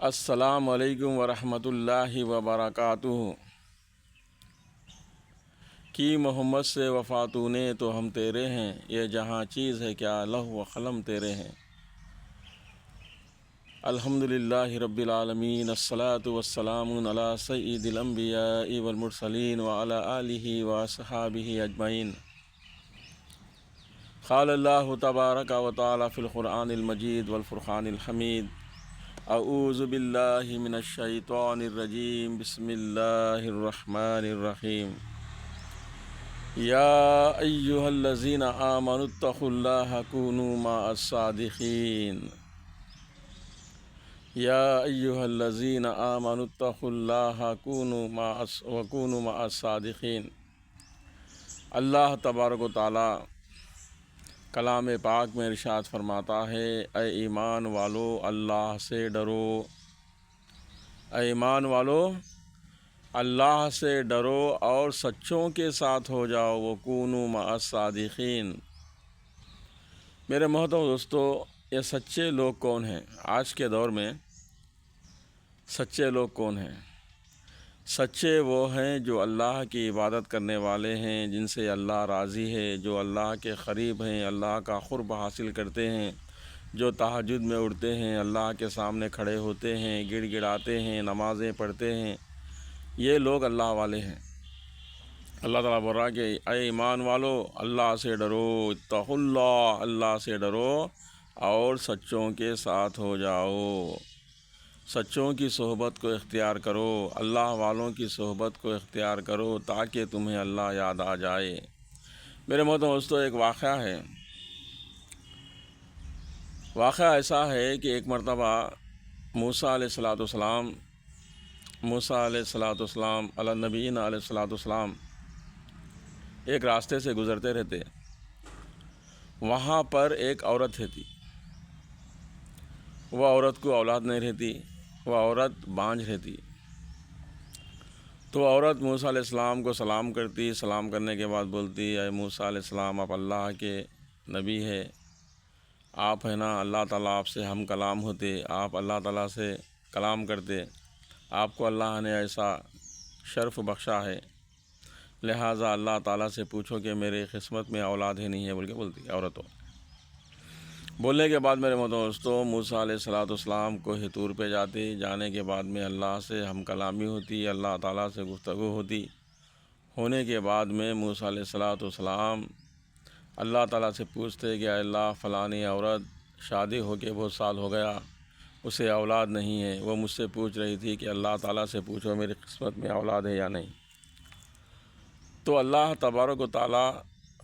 السلام علیکم ورحمۃ اللہ وبرکاتہ۔ کی محمد سے وفاتوں نے تو ہم تیرے ہیں، یہ جہاں چیز ہے کیا لوح و قلم تیرے ہیں۔ الحمدللہ رب العالمین، الصلاۃ والسلام علی سید الانبیاء والمرسلین وعلی آلہ واصحابہ اجمعین۔ قال اللہ تبارک و تعالی فی القرآن المجید والفرقان الحمید، اعوذ باللہ من الشیطان الرجیم، بسم اللہ الرحمن الرحیم۔ یا ایہا الذین آمنوا اتقوا اللہ کونوا مع الصادقین۔ یا ایہا الذین آمنوا اتقوا اللہ کونوا مع الصادقین۔ اللہ تبارک و تعالی کلام پاک میں ارشاد فرماتا ہے، اے ایمان والو اللہ سے ڈرو، اے ایمان والو اللہ سے ڈرو اور سچوں کے ساتھ ہو جاؤ، وَكُونُوا مَعَ الصَّادِقِينَ۔ میرے محترم دوستو، یہ سچے لوگ کون ہیں؟ آج کے دور میں سچے لوگ کون ہیں؟ سچے وہ ہیں جو اللہ کی عبادت کرنے والے ہیں، جن سے اللہ راضی ہے، جو اللہ کے قریب ہیں، اللہ کا قرب حاصل کرتے ہیں، جو تہجد میں اٹھتے ہیں، اللہ کے سامنے کھڑے ہوتے ہیں، گڑ گڑاتے ہیں، نمازیں پڑھتے ہیں، یہ لوگ اللہ والے ہیں۔ اللہ تعالیٰ بول رہا کہ اے ایمان والو اللہ سے ڈرو، اتقوا اللہ، اللہ سے ڈرو اور سچوں کے ساتھ ہو جاؤ، سچوں کی صحبت کو اختیار کرو، اللہ والوں کی صحبت کو اختیار کرو تاکہ تمہیں اللہ یاد آ جائے۔ میرے محترم دوستو، ایک واقعہ ہے، واقعہ ایسا ہے کہ ایک مرتبہ موسیٰ علیہ السلام علی نبینا علیہ السلام ایک راستے سے گزرتے رہتے، وہاں پر ایک عورت رہتی، وہ عورت کو اولاد نہیں رہتی، وہ عورت بانجھ رہتی۔ تو عورت موسیٰ علیہ السلام کو سلام کرتی، سلام کرنے کے بعد بولتی، اے موسیٰ علیہ السلام، آپ اللہ کے نبی ہے، آپ ہیں نا، اللہ تعالیٰ آپ سے ہم کلام ہوتے، آپ اللہ تعالیٰ سے کلام کرتے، آپ کو اللہ نے ایسا شرف بخشا ہے، لہٰذا اللہ تعالیٰ سے پوچھو کہ میرے قسمت میں اولاد ہی نہیں ہے، بول کے بولتی عورتوں۔ بولنے کے بعد میرے محترم دوستو، موسیٰ علیہ السلام کو طور پہ جانے کے بعد میں اللہ سے ہم کلامی ہوتی، اللہ تعالیٰ سے گفتگو ہوتی، ہونے کے بعد میں موسیٰ علیہ السلام اللہ تعالیٰ سے پوچھتے کہ اے اللہ، فلانی عورت شادی ہو کے بہت سال ہو گیا، اسے اولاد نہیں ہے، وہ مجھ سے پوچھ رہی تھی کہ اللہ تعالیٰ سے پوچھو میری قسمت میں اولاد ہے یا نہیں۔ تو اللہ تبارک و تعالیٰ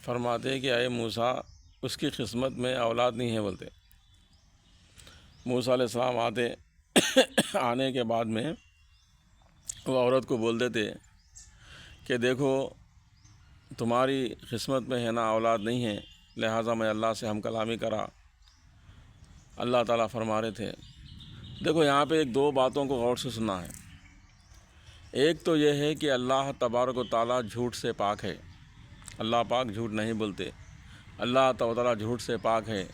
فرماتے کہ اے موسیٰ، اس کی قسمت میں اولاد نہیں ہے بولتے۔ موسیٰ علیہ السلام آنے کے بعد میں وہ عورت کو بول دیتے کہ دیکھو تمہاری قسمت میں ہے نا اولاد نہیں ہے، لہٰذا میں اللہ سے ہم کلامی کرا۔ اللہ تعالیٰ فرما رہے تھے، دیکھو یہاں پہ ایک دو باتوں کو غور سے سننا ہے۔ ایک تو یہ ہے کہ اللہ تبارک و تعالیٰ جھوٹ سے پاک ہے، اللہ پاک جھوٹ نہیں بولتے، اللہ تعالیٰ جھوٹ سے پاک ہے،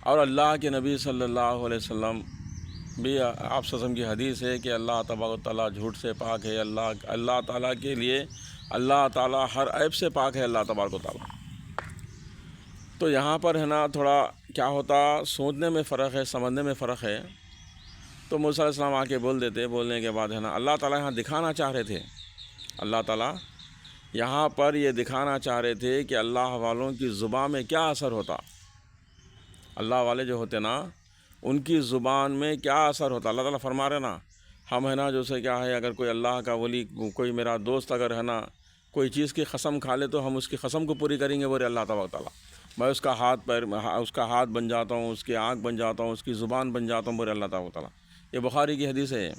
اور اللہ کے نبی صلی اللہ علیہ وسلم بھی آپ وسلم کی حدیث ہے کہ اللہ تبارک و تعالیٰ جھوٹ سے پاک ہے، اللہ تعالیٰ کے لیے اللہ تعالیٰ ہر عیب سے پاک ہے، اللہ تبارک و تعالیٰ۔ تو یہاں پر ہے نا تھوڑا کیا ہوتا، سوچنے میں فرق ہے، سمجھنے میں فرق ہے۔ تو موسیٰ علیہ السلام آ کے بول دیتے، بولنے کے بعد ہے نا اللہ تعالیٰ یہاں دکھانا چاہ رہے تھے، اللہ تعالیٰ یہاں پر یہ دکھانا چاہ رہے تھے کہ اللہ والوں کی زبان میں کیا اثر ہوتا، اللہ والے جو ہوتے نا ان کی زبان میں کیا اثر ہوتا۔ اللہ تعالیٰ فرما رہے نا، ہم ہے نا جو سے کیا ہے، اگر کوئی اللہ کا ولی، کوئی میرا دوست اگر ہے نا کوئی چیز کی قسم کھا لے تو ہم اس کی قسم کو پوری کریں گے، بولے اللہ تبارک و تعالیٰ۔ میں اس کا ہاتھ بن جاتا ہوں، اس کی آنکھ بن جاتا ہوں، اس کی زبان بن جاتا ہوں، بولے اللہ تبارک و تعالیٰ۔ یہ بخاری کی حدیث ہے۔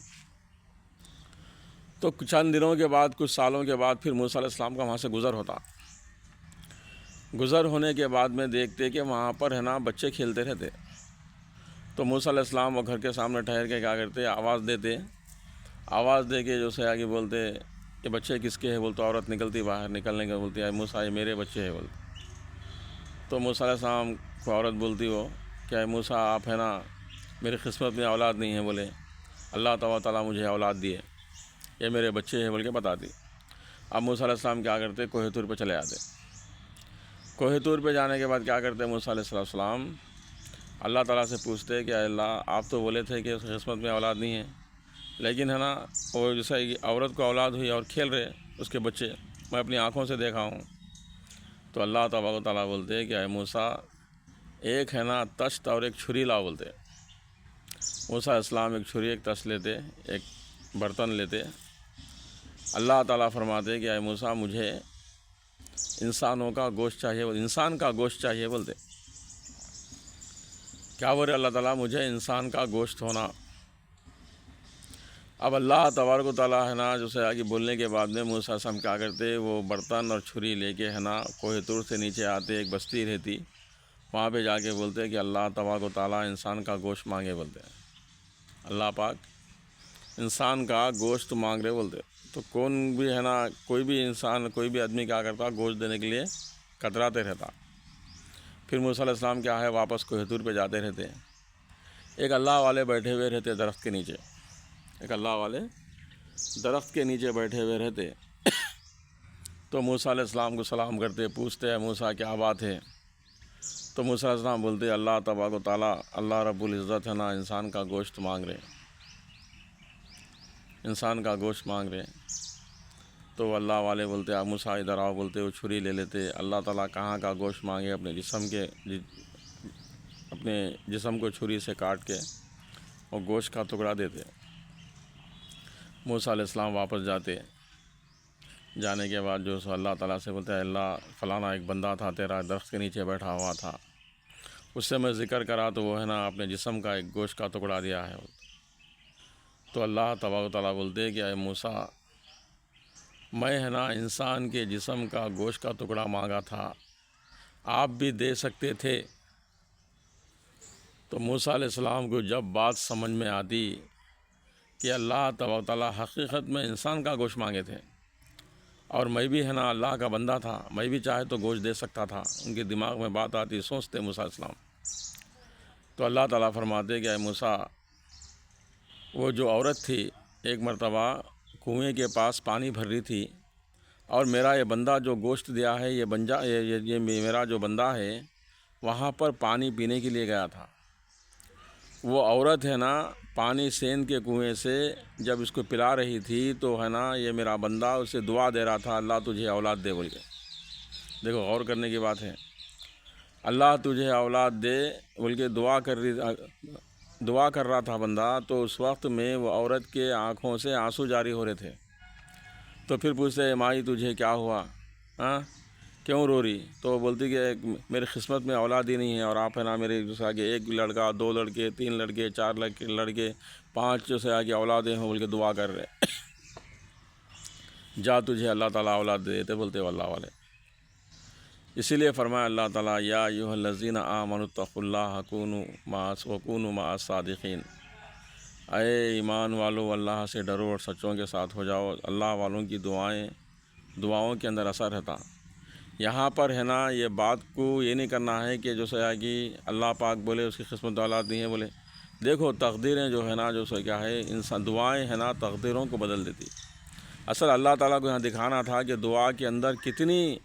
تو چند دنوں کے بعد، کچھ سالوں کے بعد پھر موسیٰ علیہ السلام کا وہاں سے گزر ہوتا، گزر ہونے کے بعد میں دیکھتے کہ وہاں پر ہے نا بچے کھیلتے رہتے۔ تو موسیٰ علیہ السلام وہ گھر کے سامنے ٹھہر کے کیا کرتے، آواز دیتے، آواز دے کے جو سے آگے بولتے یہ بچے کس کے ہیں، بولتے عورت نکلتی باہر، نکلنے کے بولتی اے موسیٰ یہ میرے بچے ہیں بولتے۔ تو موسیٰ علیہ السلام کو عورت بولتی ہو کہ اے موسیٰ آپ ہے نا میری قسمت میں اولاد نہیں ہے بولے، اللہ تعالیٰ مجھے اولاد دیے، یہ میرے بچے ہیں بول کے بتا دی۔ اب موسیٰ علیہ السلام کیا کرتے، کوہ طور پہ چلے آتے۔ کوہ طور پہ جانے کے بعد کیا کرتے موسیٰ علیہ السلام، اللہ تعالیٰ سے پوچھتے کہ اے اللہ آپ تو بولے تھے کہ اس کی قسمت میں اولاد نہیں ہے، لیکن ہے نا وہ جیسا عورت کو اولاد ہوئی اور کھیل رہے اس کے بچے، میں اپنی آنکھوں سے دیکھا ہوں۔ تو اللہ تبارک و تعالیٰ بولتے کہ اے موسیٰ ایک ہے نا تشت اور ایک چھری لاؤ بولتے۔ موسیٰ علیہ السلام ایک چھری ایک تشت لیتے، ایک برتن لیتے۔ اللہ تعالیٰ فرماتے کہ اے موسیٰ مجھے انسانوں کا گوشت چاہیے، انسان کا گوشت چاہیے بولتے۔ کیا بولے اللہ تعالیٰ، مجھے انسان کا گوشت ہونا۔ اب اللہ تبارک و تعالیٰ ہے نا جو سے آگے بولنے کے بعد میں موسیٰ علیہ السلام کیا کرتے، وہ برتن اور چھری لے کے ہے نا کوہ طور سے نیچے آتے، ایک بستی رہتی وہاں پہ جا کے بولتے کہ اللہ تبارک و تعالیٰ انسان کا گوشت مانگے بولتے ہیں، اللہ پاک انسان کا گوشت مانگ رہے بولتے۔ تو کون بھی ہے نا کوئی بھی انسان کوئی بھی آدمی کیا کرتا گوشت دینے کے لیے کتراتے رہتا۔ پھر موسیٰ علیہ السلام کیا ہے واپس کوہ طور پہ جاتے رہتے، ایک اللہ والے بیٹھے ہوئے رہتے درخت کے نیچے، ایک اللہ والے درخت کے نیچے بیٹھے ہوئے رہتے۔ تو موسیٰ علیہ السلام کو سلام کرتے، پوچھتے ہیں موسیٰ کیا بات ہے؟ تو موسیٰ علیہ السلام بولتے اللہ تبارک و تعالیٰ اللہ رب العزت ہے نا انسان کا گوشت مانگ رہے، انسان کا گوشت مانگ رہے۔ تو اللہ والے بولتے آپ موسیٰ ادھر آؤ بولتے، وہ چھری لے لیتے، اللہ تعالیٰ کہاں کا گوشت مانگے اپنے جسم کو چھری سے کاٹ کے اور گوشت کا ٹکڑا دیتے۔ موسیٰ علیہ السلام واپس جاتے، جانے کے بعد جو سو اللہ تعالیٰ سے بولتے ہیں اللہ فلانا ایک بندہ تھا تیرا درخت کے نیچے بیٹھا ہوا تھا، اس سے میں ذکر کرا تو وہ ہے نا اپنے جسم کا ایک گوشت کا ٹکڑا دیا ہے۔ تو اللہ تبارک و تعالیٰ بولتے کہ اے موسیٰ میں ہے نا انسان کے جسم کا گوشت کا ٹکڑا مانگا تھا، آپ بھی دے سکتے تھے۔ تو موسیٰ علیہ السلام کو جب بات سمجھ میں آتی کہ اللہ تبارک و تعالیٰ حقیقت میں انسان کا گوشت مانگے تھے اور میں بھی ہے نا اللہ کا بندہ تھا، میں بھی چاہے تو گوشت دے سکتا تھا، ان کے دماغ میں بات آتی، سوچتے موسیٰ علیہ السلام۔ تو اللہ تعالیٰ فرماتے کہ اے موسیٰ وہ جو عورت تھی ایک مرتبہ کنویں کے پاس پانی بھر رہی تھی اور میرا یہ بندہ جو گوشت دیا ہے یہ میرا جو بندہ ہے وہاں پر پانی پینے کے لیے گیا تھا۔ وہ عورت ہے نا پانی سین کے کنویں سے جب اس کو پلا رہی تھی تو ہے نا یہ میرا بندہ اسے دعا دے رہا تھا اللہ تجھے اولاد دے بول کے۔ دیکھو غور کرنے کی بات ہے، اللہ تجھے اولاد دے بول کے دعا کر رہا تھا بندہ، تو اس وقت میں وہ عورت کے آنکھوں سے آنسو جاری ہو رہے تھے۔ تو پھر پوچھتے مائی تجھے کیا ہوا، کیوں رو رہی؟ تو بولتی کہ میری قسمت میں اولاد ہی نہیں ہے اور آپ ہے نا میرے جیسے آگے ایک لڑکا، دو لڑکے، تین لڑکے، چار لڑکے، پانچ جیسے آگے اولادیں ہوں بول کے دعا کر رہے، جا تجھے اللہ تعالیٰ اولاد دے دیتے بولتے وہ اللہ والے۔ اسی لیے فرمایا اللہ تعالیٰ یا ایھا الذین آمنوا اتقوا اللہ وکونوا مع الصادقین، اے ایمان والو اللہ سے ڈرو اور سچوں کے ساتھ ہو جاؤ۔ اللہ والوں کی دعاؤں کے اندر اثر رہتا۔ یہاں پر ہے نا یہ بات کو یہ نہیں کرنا ہے کہ جو ہے کہ اللہ پاک بولے اس کی قسمت اولاد نہیں ہے بولے۔ دیکھو تقدیریں جو ہے نا جو سو کیا ہے انسان دعائیں ہے نا تقدیروں کو بدل دیتی۔ اصل اللہ تعالیٰ کو یہاں دکھانا تھا کہ دعا کے اندر کتنی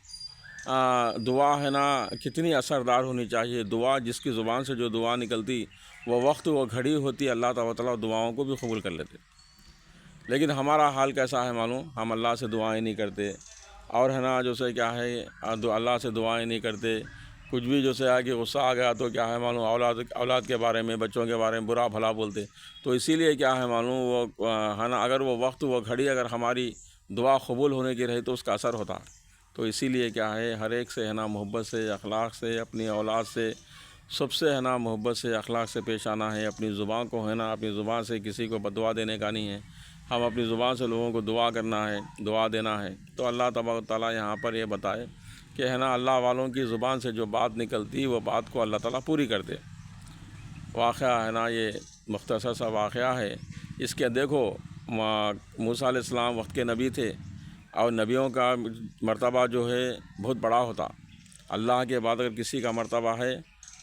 دعا ہے نا کتنی اثردار ہونی چاہیے۔ دعا جس کی زبان سے جو دعا نکلتی وہ وقت وہ گھڑی ہوتی، اللہ تعالیٰ دعاؤں کو بھی قبول کر لیتے۔ لیکن ہمارا حال کیسا ہے معلوم، ہم اللہ سے دعائیں نہیں کرتے اور ہے نا جو سے کیا ہے اللہ سے دعائیں نہیں کرتے، کچھ بھی جو سے آگے غصہ آ گیا تو کیا ہے معلوم اولاد کے بارے میں بچوں کے بارے میں برا بھلا بولتے۔ تو اسی لیے کیا ہے معلوم وہ ہے نا اگر وہ وقت وہ گھڑی اگر ہماری دعا قبول ہونے کی رہی تو اس کا اثر ہوتا۔ تو اسی لیے کیا ہے ہر ایک سے ہے نا محبت سے اخلاق سے اپنی اولاد سے سب سے ہے نا محبت سے اخلاق سے پیش آنا ہے۔ اپنی زبان کو ہے نا اپنی زبان سے کسی کو بدعا دینے کا نہیں ہے، ہم اپنی زبان سے لوگوں کو دعا کرنا ہے، دعا دینا ہے۔ تو اللہ تبارک و تعالیٰ یہاں پر یہ بتائے کہ ہے نا اللہ والوں کی زبان سے جو بات نکلتی وہ بات کو اللہ تعالیٰ پوری کرتے۔ واقعہ ہے نا یہ مختصر سا واقعہ ہے، اس کے دیکھو موسیٰ علیہ السلام وقت کے نبی تھے اور نبیوں کا مرتبہ جو ہے بہت بڑا ہوتا۔ اللہ کے بعد اگر کسی کا مرتبہ ہے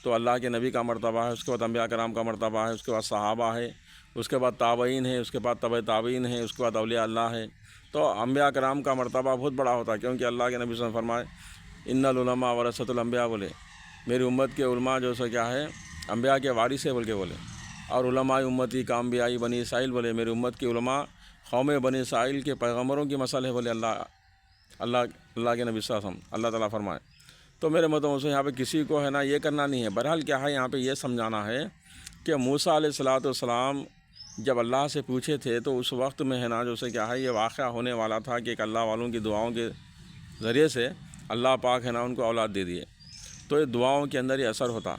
تو اللہ کے نبی کا مرتبہ ہے، اس کے بعد انبیاء کرام کا مرتبہ ہے، اس کے بعد صحابہ ہے، اس کے بعد تابعین ہے، اس کے بعد تبع تابعین ہے، اس کے بعد اولیاء اللہ ہے۔ تو انبیاء کرام کا مرتبہ بہت بڑا ہوتا ہے، کیونکہ اللہ کے نبی صلی اللہ علیہ وسلم فرمائے ان العلماء ورثۃ الانبیاء، بولے میری امت کے علماء جو سو کیا ہے انبیاء کے وارث ہے بول کے بولے، اور علماء امتی کا انبیاء بنی اسرائیل، بولے میری امت کے علماء قوم بنی اسرائیل کے پیغمبروں کی مثل ہے، بولے اللہ کے نبی صلی اللہ علیہ وسلم، اللہ تعالیٰ فرمائے۔ تو میرے مطلب سے یہاں پہ کسی کو ہے نا یہ کرنا نہیں ہے، بہرحال کیا ہے یہاں پہ یہ سمجھانا ہے کہ موسیٰ علیہ السلام جب اللہ سے پوچھے تھے تو اس وقت میں ہے نا جو سے کیا ہے یہ واقعہ ہونے والا تھا کہ ایک اللہ والوں کی دعاؤں کے ذریعے سے اللہ پاک ہے نا ان کو اولاد دے دیے، تو یہ دعاؤں کے اندر یہ اثر ہوتا۔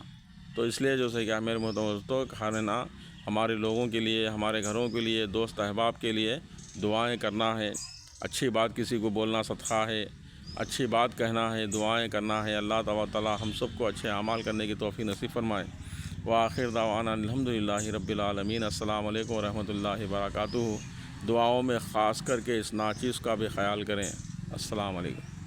تو اس لیے جو سے کیا میرے دوستوں ہے نا ہمارے لوگوں کے لیے، ہمارے گھروں کے لیے، دوست احباب کے لیے دعائیں کرنا ہے، اچھی بات کسی کو بولنا صدقہ ہے، اچھی بات کہنا ہے، دعائیں کرنا ہے۔ اللہ تعالیٰ ہم سب کو اچھے اعمال کرنے کی توفیق نصیب فرمائے۔ وآخر دعوانا الحمدللہ رب العالمین۔ السلام علیکم ورحمۃ اللہ وبرکاتہ۔ دعاؤں میں خاص کر کے اس ناچیز کا بھی خیال کریں۔ السلام علیکم۔